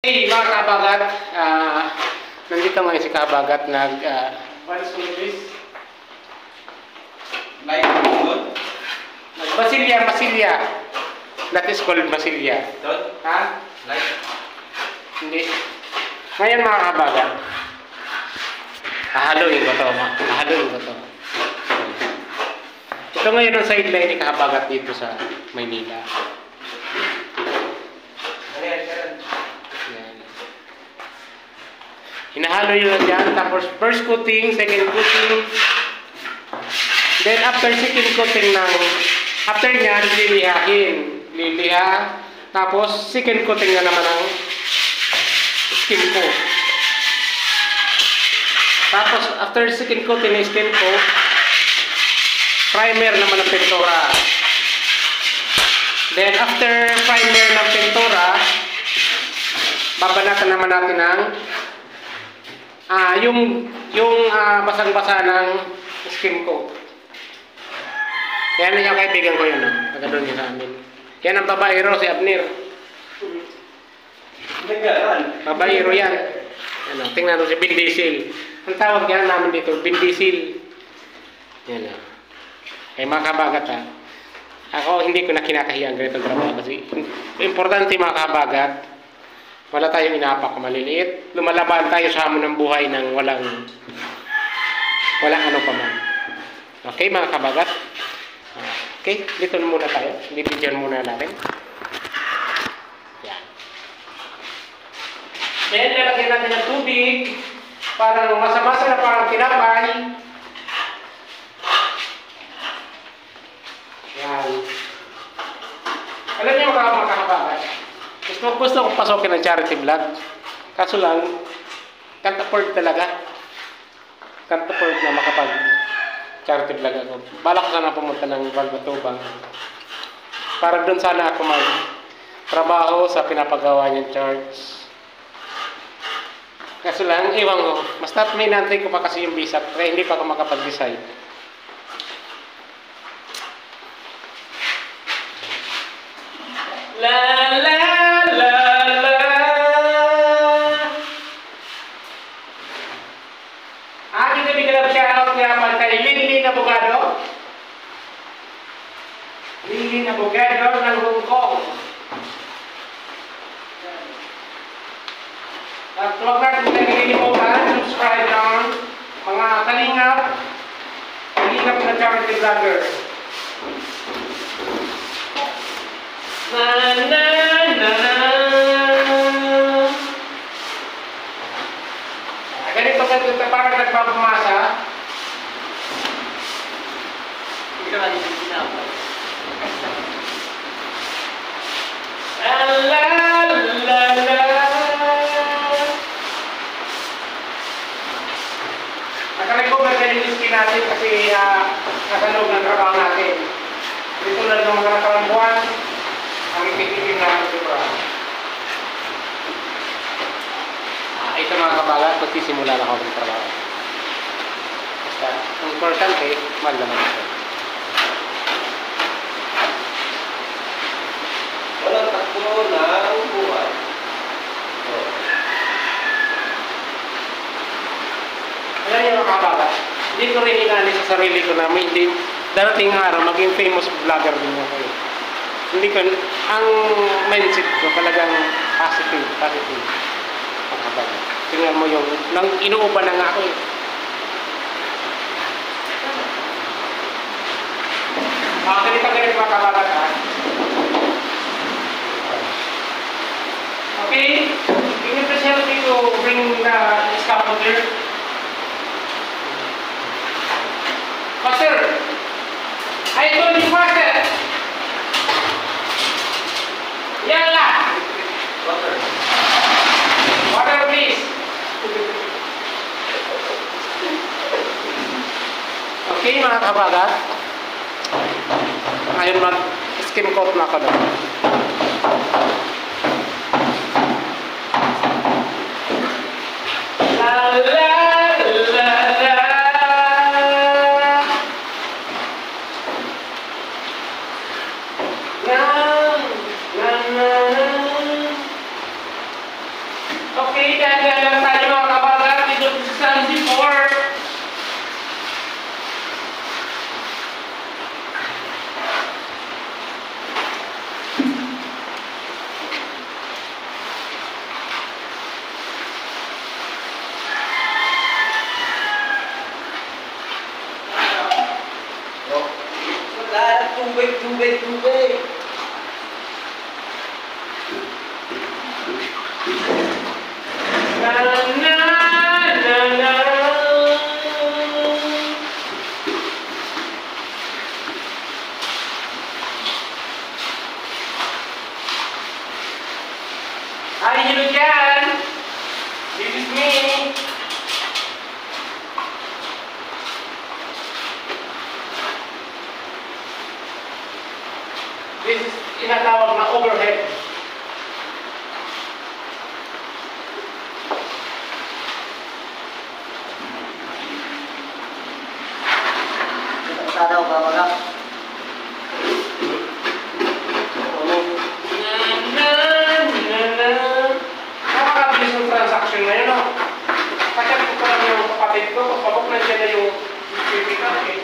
Hey mga kabagat, nandito ngayon si kabagat what is called this? Like good? Basilia. That is called basilia. Don't? Ha? Like? Hindi. Ngayon mga kabagat, hahaluin ko to. Ito ngayon ang sideline ni kabagat dito sa Maynila. Hinahalo nyo lang dyan, tapos first coating, second coating, then after second coating after nyan, liliha, tapos second coating na naman ang skin coat. Tapos after second coating ng skin coat, primer naman ng pintura. Then after primer ng pintura, babanatan naman natin ng yung basang-basa ng skin coat. Yan yung kaibigan ko yun, taga-doon yun sa amin. Yan ang babaero, si Abner. Babaero yan. Tingnan natin si Vin Diesel. Ang tawag yan namin dito, Vin Diesel. Yan o. Kaya mga kabagat ako hindi ko na kinakahiya ang ganitong trabaho kasi importante mga kabagat, wala tayong inapak maliliit. Lumalaban tayo sa hamon ng buhay ng walang ano pa man. Okay mga kabagat? Okay, dito muna tayo. Bibigyan muna natin. Yan. Then, lalagyan natin ng tubig. Parang masa-masa na parang tinapay. Yan. Alam niyo mga kabagat? Gusto kong pasokin ng charity vlog. Kaso lang, can't afford talaga. Can't afford na makapag-charity vlog ako. Balak ko sana pumunta ng Balbatubang. Para doon sana ako mag-trabaho sa pinapagawa niyang church. Kaso lang, iwan ko. Basta may nantay ko pa kasi yung visa. Kaya hindi pa ako makapag-decide. La la la la. Kita bigyan ng shoutout nga pala kay Linlin Abogado. Linlin Abogado ng Hong Kong. At huwag natin nagigilimutan, subscribe lang mga kalingap na charity vlogger. Na na na na. Ganito parang nagpapamasa. Hindi ka mali yung sinapay. La la la la. Nakarecover na yung skin natin kasi nasa loob ng trabaho natin. Dito na ng mga nakarang buwan. Ang ipitikin natin ito. Ito mga kabagat, magsisimula na ako ng trabaho. Basta, ang importante, mahal naman ito. Walang takbo na ang buhay. Alam niyo mga kabagat, hindi ko rin inali sa sarili ko na may darating araw, maging famous vlogger din ako. Hindi ko, ang mindset ko talagang positive. Tingnan mo yung, inuuban na nga ako eh. Ganito mga kabagat ha. Okay, you need to help me to bring the scaffolder. Master, I told you master. Yalla! Water please! Okay mga kabagat. Ngayon mag-skim coat na ako doon. La la la la. Na na na na. Tubig, tubig, tubig. Na na na na. Hi, hello dyan. This is me. This is tinatawag na overhead. Sana ako bawaga. Napakabilis ng transaction na yun, no? Kachat ko pa lang yung kapatid ko, pagpabok nandiyan na yung certificate eh.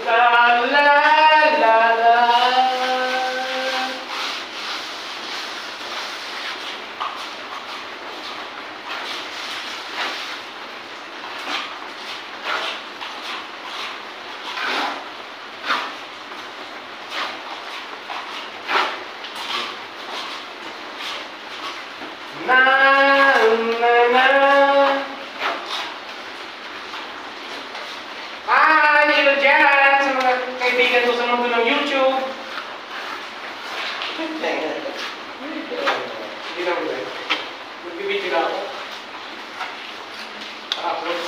La la la la. Na na na. Hi, hello dyan sa mga kaibigan ko sa mundo ng YouTube. Hindi na mo magbibidyo na ako. Upload.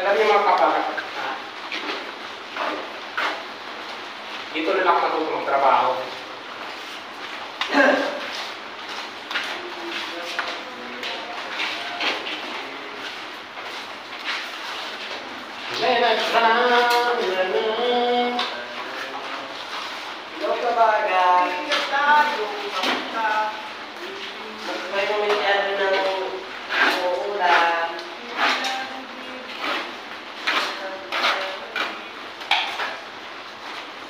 Alam niyo mga kapagat, dito na lang ako natuto magtrabaho. Hello, kabaga. May kumityado ng uulan.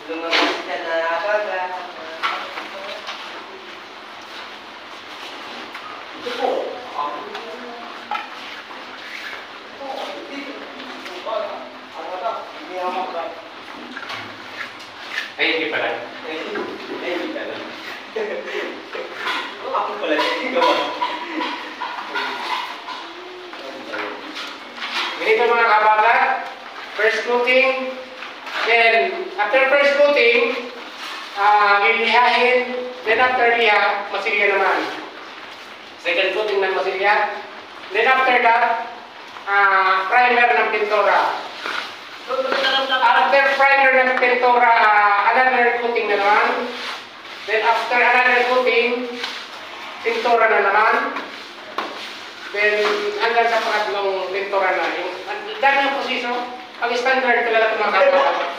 Lumabas ka na, kabaga. Ito po. Ay, hindi pala. Hindi ka lang. Ako pala, hindi ka ba? Ganito mga kabagat, first coating, then after first coating, lilihahin, then after liha, masilya naman. Second coating ng masilya, then after that, primer ng pintura. After primer ng pintura, another coating na naman. Then after another coating, pintura na naman. Then hanggang sa pangatlong pintura na. Yung dami ng posiso, ang standard talaga ito mga kabagat.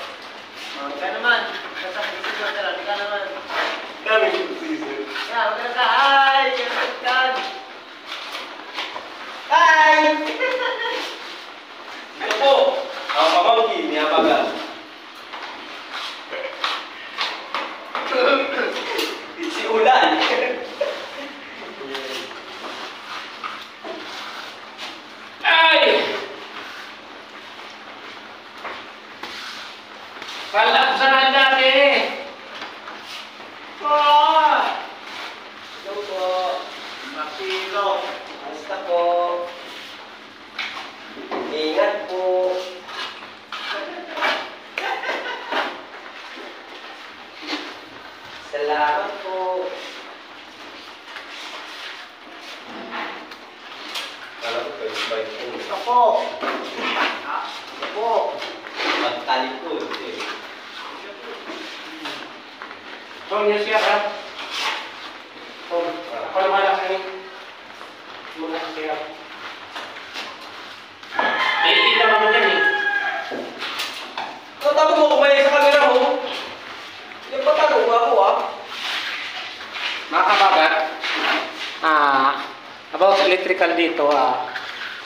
Ka naman. Sasakit ko talaga. Ka naman. Dami yung season. Maganda ka. Hi! Maganda. Hi! Ito po, ang pamangkin ni Abaga. Si Ulan. Ay! Palaksanan natin! Hello po. Makilo. Basta po. Ingat po. Salamat po. Alam ko, first bite ko. Ito po. Ito po. Magtalikod eh. Tom, yung siya ha? Tom, ako naman lang kayo. Muna ang siya. Iikita naman yan eh. Ano tapos mo kumain sa camera mo? Yung patanong ako ah. Mga kabagat, about electrical dito,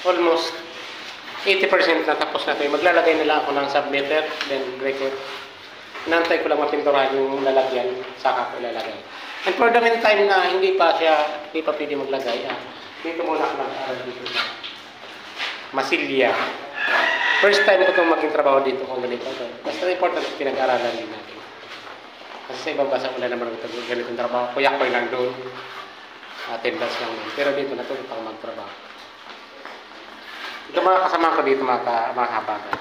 almost 80% na tapos na ito. Maglalagay nila ako ng submeter, then breaker. Inantay ko lang mapinturahan yung lalagyan, saka ko ilalagay. And for the meantime na hindi pa pwede maglagay, dito muna ako nag-aaral dito sa Masilya. First time ko itong maging trabaho dito kung ganito. Basta important pinag-aralan din natin. Kasi sa ibang bansa wala naman ito ganitong trabaho. Kuya-kuya lang doon. Attendance lang doon. Pero dito natulog ako magtrabaho. Ito mga kasama ko dito mga kabagan.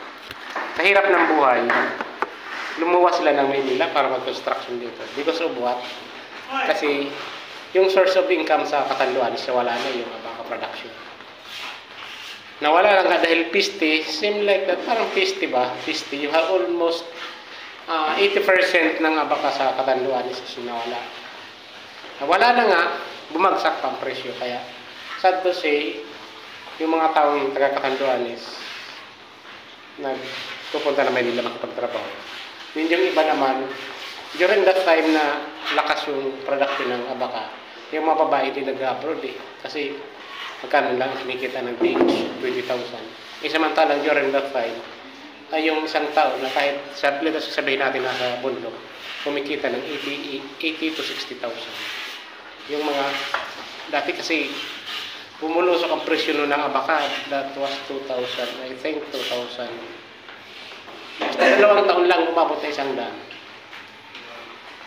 Sa hirap ng buhay, lumuwas sila ng Maynila para mag-construction dito. Because of what? Kasi yung source of income sa Katanduan is wala na yung abaka production. Nawala lang nga dahil piste, seem like that, parang piste ba? Piste, you have almost 80% ng abaka sa Katanduan is sinawala. Nawala na nga, bumagsak pa ang presyo. Kaya, sad to say, yung mga taong taga-Katanduan is nagpupunta na Maynila makipagtrabaho. Yun yung iba naman, during that time na lakas yung production ng abaka, yung mga babae din nag-abroad eh. Kasi magkano lang kinikita ng DH, 20,000. Samantalang during that time, ay yung isang taon na kahit sabihin natin nasa bundok, kumikita ng 80 to 60,000. Yung mga, dati kasi bumulusok ang presyo nun ng abaka, that was 2,000, I think 2,000. 2 taon lang umabot na 100.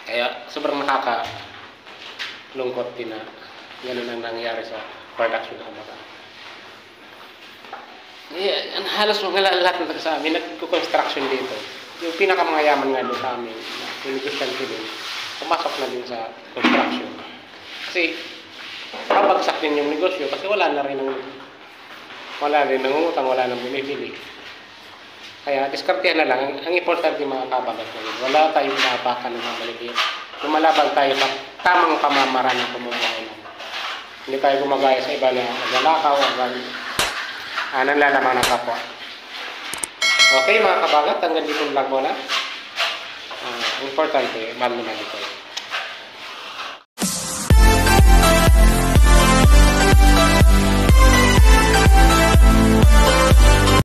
Kaya sobrang nakakalungkot din na ganun ang nangyari sa production ng abaka. Halos mga lahat na sa amin, nagko-construction dito. Yung pinakamayaman nga doon sa amin, yung negosyante din, pumasok na din sa construction. Kasi, babagsak din yung negosyo kasi wala na rin nangungutang, wala nang bumibili. Kaya, diskartehan na lang. Ang importante mga kabagat namin, wala tayong maapakan ng mga maliliit. Lumalabang tayo sa tamang pamamaraan ng pamumuhay namin. Hindi tayo gumagaya sa iba na naglalakaw o nanlalamang ng kapwa. Okay mga kabagat, hanggang dito lang muna. Importante, mahal naman ito.